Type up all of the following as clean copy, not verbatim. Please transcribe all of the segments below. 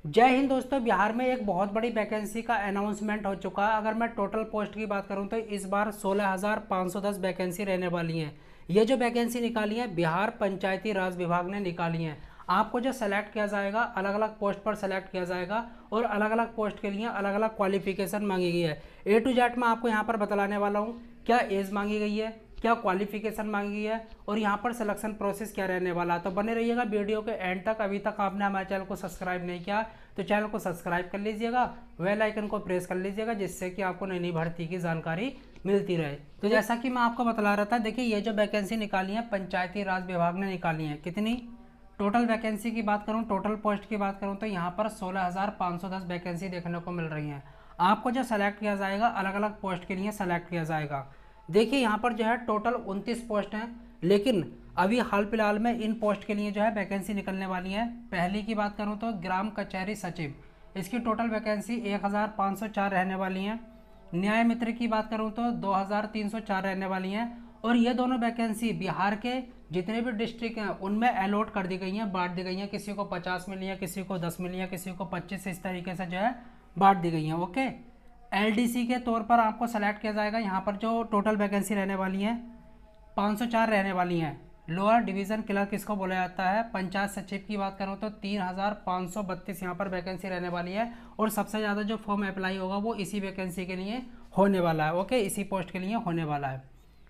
जय हिंद दोस्तों। बिहार में एक बहुत बड़ी वैकेंसी का अनाउंसमेंट हो चुका है। अगर मैं टोटल पोस्ट की बात करूं तो इस बार 16,510 वैकेंसी रहने वाली हैं। ये जो वैकेंसी निकाली है बिहार पंचायती राज विभाग ने निकाली है। आपको जो सेलेक्ट किया जाएगा अलग अलग पोस्ट पर सेलेक्ट किया जाएगा और अलग अलग पोस्ट के लिए अलग अलग क्वालिफिकेशन मांगी गई है। ए टू जेड मैं आपको यहाँ पर बतलाने वाला हूँ। क्या एज मांगी गई है, क्या क्वालिफिकेशन मांगी गई है और यहाँ पर सिलेक्शन प्रोसेस क्या रहने वाला है। तो बने रहिएगा वीडियो के एंड तक। अभी तक आपने हमारे चैनल को सब्सक्राइब नहीं किया तो चैनल को सब्सक्राइब कर लीजिएगा, बेल आइकन को प्रेस कर लीजिएगा, जिससे कि आपको नई नई भर्ती की जानकारी मिलती रहे। तो जैसा कि मैं आपको बता रहा था, देखिए ये जो वैकेंसी निकाली है पंचायती राज विभाग ने निकाली है। कितनी टोटल वैकेंसी की बात करूं, टोटल पोस्ट की बात करूं तो यहाँ पर 16,510 वैकेंसी देखने को मिल रही हैं। आपको जो सेलेक्ट किया जाएगा अलग अलग पोस्ट के लिए सेलेक्ट किया जाएगा। देखिए यहाँ पर जो है टोटल 29 पोस्ट हैं, लेकिन अभी हाल फिलहाल में इन पोस्ट के लिए जो है वैकेंसी निकलने वाली है। पहली की बात करूँ तो ग्राम कचहरी सचिव, इसकी टोटल वैकेंसी 1,504 रहने वाली हैं। न्याय मित्र की बात करूँ तो 2,304 रहने वाली हैं। और ये दोनों वैकेंसी बिहार के जितने भी डिस्ट्रिक्ट हैं उनमें अलॉट कर दी गई हैं, बांट दी गई हैं। किसी को 50 मिली है, किसी को 10 मिली है, किसी को 25, इस तरीके से जो है बांट दी गई हैं। ओके, एलडीसी के तौर पर आपको सेलेक्ट किया जाएगा। यहाँ पर जो टोटल वैकेंसी रहने वाली है 504 रहने वाली हैं। लोअर डिवीज़न क्लर्क इसको बोला जाता है। पंचायत सचिव की बात करूँ तो 3,532 यहाँ पर वैकेंसी रहने वाली है। और सबसे ज़्यादा जो फॉर्म अप्लाई होगा वो इसी वैकेंसी के लिए होने वाला है। ओके, इसी पोस्ट के लिए होने वाला है।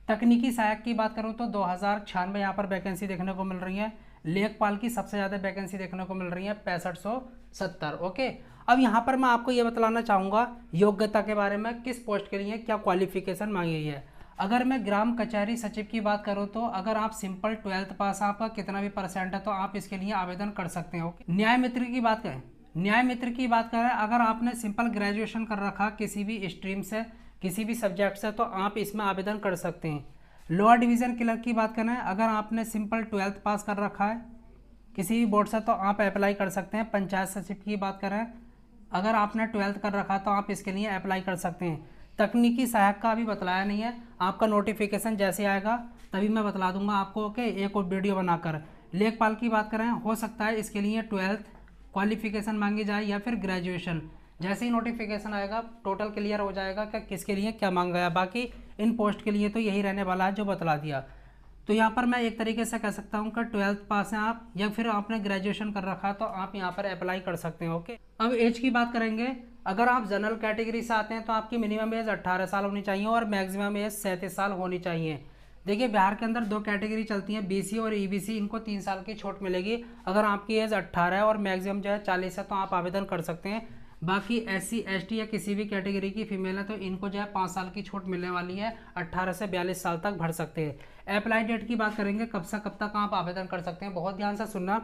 तकनीकी सहायक की बात करूँ तो 2,096 यहाँ पर वैकेंसी देखने को मिल रही है। लेखपाल की सबसे ज़्यादा वैकेंसी देखने को मिल रही है 6570। ओके, अब यहाँ पर मैं आपको ये बतलाना चाहूँगा योग्यता के बारे में, किस पोस्ट के लिए क्या क्वालिफिकेशन मांगी गई है। अगर मैं ग्राम कचहरी सचिव की बात करूँ तो अगर आप सिंपल 12th पास, आपका कितना भी परसेंट है तो आप इसके लिए आवेदन कर सकते हैं। ओके, न्याय मित्र की बात करें, न्याय मित्र की बात करें, अगर आपने सिंपल ग्रेजुएशन कर रखा किसी भी स्ट्रीम से, किसी भी सब्जेक्ट से, तो आप इसमें आवेदन कर सकते हैं। लोअर डिवीज़न क्लर्क की बात करें, अगर आपने सिंपल 12th पास कर रखा है किसी भी बोर्ड से तो आप अप्लाई कर सकते हैं। पंचायत सचिव की बात करें, अगर आपने 12th कर रखा तो आप इसके लिए अप्लाई कर सकते हैं। तकनीकी सहायक का अभी बतलाया नहीं है, आपका नोटिफिकेशन जैसे आएगा तभी मैं बतला दूंगा आपको। ओके, एक और वीडियो बनाकर। लेखपाल की बात करें, हो सकता है इसके लिए 12th क्वालिफिकेशन मांगी जाए या फिर ग्रेजुएशन। जैसे ही नोटिफिकेशन आएगा टोटल क्लियर हो जाएगा कि किसके लिए क्या मांगा गया। बाकी इन पोस्ट के लिए तो यही रहने वाला है जो बतला दिया। तो यहाँ पर मैं एक तरीके से कह सकता हूँ कि 12th पास हैं आप या फिर आपने ग्रेजुएशन कर रखा तो आप यहाँ पर अप्लाई कर सकते हैं। ओके, अब एज की बात करेंगे। अगर आप जनरल कैटेगरी से आते हैं तो आपकी मिनिमम एज 18 साल होनी चाहिए और मैक्सिमम एज 37 साल होनी चाहिए। देखिए बिहार के अंदर दो कैटेगरी चलती हैं, बीसी और ईबीसी, इनको 3 साल की छूट मिलेगी। अगर आपकी एज 18 है और मैक्सिमम जो है 40 है तो आप आवेदन कर सकते हैं। बाकी एससी एसटी या किसी भी कैटेगरी की फीमेल है तो इनको जो है 5 साल की छूट मिलने वाली है, 18 से 42 साल तक भर सकते हैं। अप्लाई डेट की बात करेंगे, कब से कब तक आप आवेदन कर सकते हैं, बहुत ध्यान से सुनना।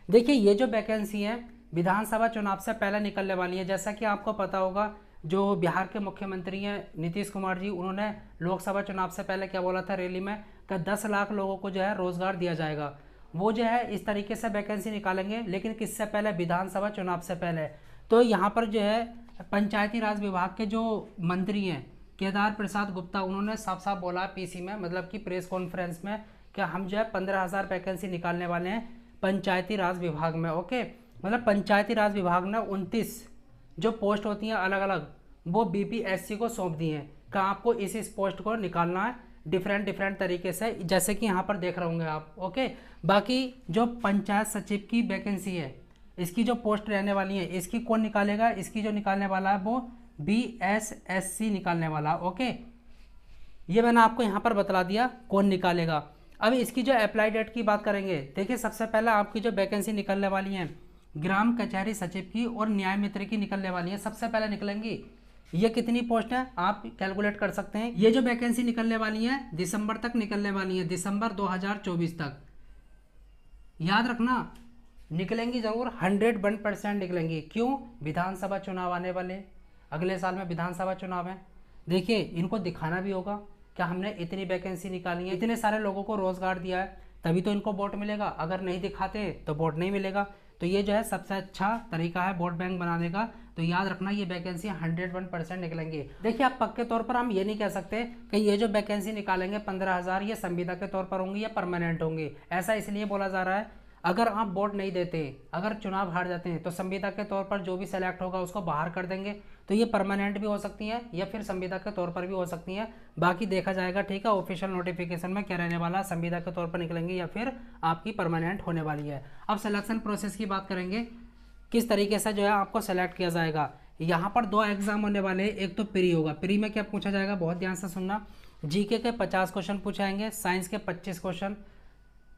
देखिए ये जो वैकेंसी है विधानसभा चुनाव से पहले निकलने वाली है। जैसा कि आपको पता होगा जो बिहार के मुख्यमंत्री हैं नीतीश कुमार जी, उन्होंने लोकसभा चुनाव से पहले क्या बोला था रैली में कि 10 लाख लोगों को जो है रोजगार दिया जाएगा। वो जो है इस तरीके से वैकेंसी निकालेंगे, लेकिन किससे पहले, विधानसभा चुनाव से पहले। तो यहाँ पर जो है पंचायती राज विभाग के जो मंत्री हैं केदार प्रसाद गुप्ता, उन्होंने साफ साफ बोला पीसी में, मतलब कि प्रेस कॉन्फ्रेंस में, कि हम जो है 15,000 वैकेंसी निकालने वाले हैं पंचायती राज विभाग में। ओके, मतलब पंचायती राज विभाग ने 29 जो पोस्ट होती हैं अलग अलग वो बीपीएससी को सौंप दी हैं कि आपको इस पोस्ट को निकालना है डिफरेंट तरीके से, जैसे कि यहाँ पर देख रहे होंगे आप। ओके, बाकी जो पंचायत सचिव की वैकेंसी है इसकी जो पोस्ट रहने वाली है इसकी कौन निकालेगा, इसकी जो निकालने वाला है वो बीएसएससी निकालने वाला। ओके, ये मैंने आपको यहाँ पर बतला दिया कौन निकालेगा। अब इसकी जो अप्लाई डेट की बात करेंगे, देखिए सबसे पहले आपकी जो वैकेंसी निकलने वाली है ग्राम कचहरी सचिव की और न्याय मित्र की निकलने वाली है, सबसे पहले निकलेंगी। ये कितनी पोस्ट है आप कैलकुलेट कर सकते हैं। ये जो वैकेंसी निकलने वाली है दिसंबर तक निकलने वाली है, दिसंबर 2024 तक। याद रखना निकलेंगी जरूर, 101% निकलेंगी। क्यों? विधानसभा चुनाव आने वाले, अगले साल में विधानसभा चुनाव है। देखिए इनको दिखाना भी होगा कि हमने इतनी वैकेंसी निकाली है, इतने सारे लोगों को रोजगार दिया है, तभी तो इनको वोट मिलेगा। अगर नहीं दिखाते तो वोट नहीं मिलेगा। तो ये जो है सबसे अच्छा तरीका है वोट बैंक बनाने का। तो याद रखना ये वैकेंसी 101% निकलेंगी। देखिए आप पक्के तौर पर हम ये नहीं कह सकते कि ये जो वैकेंसी निकालेंगे 15,000 ये संविदा के तौर पर होंगी या परमानेंट होंगी। ऐसा इसलिए बोला जा रहा है, अगर आप वोट नहीं देते, अगर चुनाव हार जाते हैं, तो संविदा के तौर पर जो भी सेलेक्ट होगा उसको बाहर कर देंगे। तो ये परमानेंट भी हो सकती हैं या फिर संविदा के तौर पर भी हो सकती हैं, बाकी देखा जाएगा, ठीक है, ऑफिशियल नोटिफिकेशन में क्या रहने वाला, संविदा के तौर पर निकलेंगे या फिर आपकी परमानेंट होने वाली है। अब सिलेक्शन प्रोसेस की बात करेंगे, किस तरीके से जो है आपको सेलेक्ट किया जाएगा। यहाँ पर 2 एग्जाम होने वाले हैं, एक तो प्री होगा। प्री में क्या पूछा जाएगा, बहुत ध्यान से सुनना, जीके के 50 क्वेश्चन पूछे जाएंगे, साइंस के 25 क्वेश्चन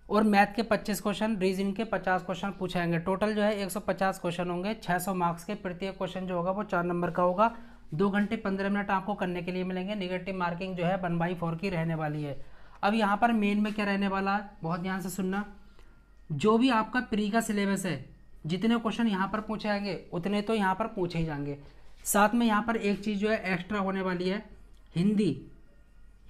और मैथ के 25 क्वेश्चन, रीजनिंग के 50 क्वेश्चन पूछे जाएंगे। टोटल जो है 150 क्वेश्चन होंगे, 600 मार्क्स के। प्रत्येक क्वेश्चन जो होगा वो 4 नंबर का होगा। 2 घंटे 15 मिनट आपको करने के लिए मिलेंगे। नेगेटिव मार्किंग जो है 1/4 की रहने वाली है। अब यहाँ पर मेन में क्या रहने वाला है, बहुत ध्यान से सुनना, जो भी आपका प्री का सिलेबस है, जितने क्वेश्चन यहाँ पर पूछे जाएंगे उतने तो यहाँ पर पूछे ही जाएंगे। साथ में यहाँ पर एक चीज़ जो है एक्स्ट्रा होने वाली है, हिंदी।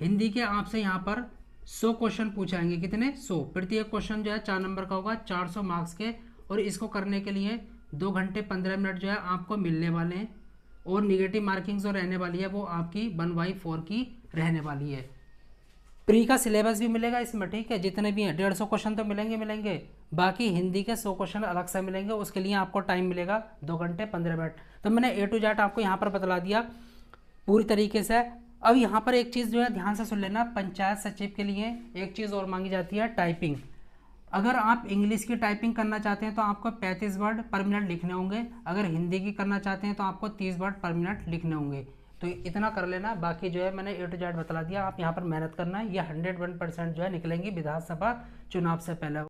हिंदी के आपसे यहाँ पर 100 क्वेश्चन पूछे जाएंगे। कितने, 100। प्रत्येक क्वेश्चन जो है 4 नंबर का होगा, 400 मार्क्स के। और इसको करने के लिए 2 घंटे 15 मिनट जो है आपको मिलने वाले हैं। और निगेटिव मार्किंग जो रहने वाली है वो आपकी 1/4 की रहने वाली है। प्री का सिलेबस भी मिलेगा इसमें, ठीक है, जितने भी हैं 150 क्वेश्चन तो मिलेंगे। बाकी हिंदी के 100 क्वेश्चन अलग से मिलेंगे, उसके लिए आपको टाइम मिलेगा 2 घंटे 15 मिनट। तो मैंने A to Z आपको यहाँ पर बतला दिया पूरी तरीके से। अब यहाँ पर एक चीज़ जो है ध्यान से सुन लेना, पंचायत सचिव के लिए एक चीज़ और मांगी जाती है, टाइपिंग। अगर आप इंग्लिश की टाइपिंग करना चाहते हैं तो आपको 35 वर्ड पर मिनट लिखने होंगे। अगर हिंदी की करना चाहते हैं तो आपको 30 वर्ड पर मिनट लिखने होंगे। तो इतना कर लेना, बाकी जो है मैंने A to Z बतला दिया। आप यहाँ पर मेहनत करना है, ये 101% जो है निकलेंगी विधानसभा चुनाव से पहले।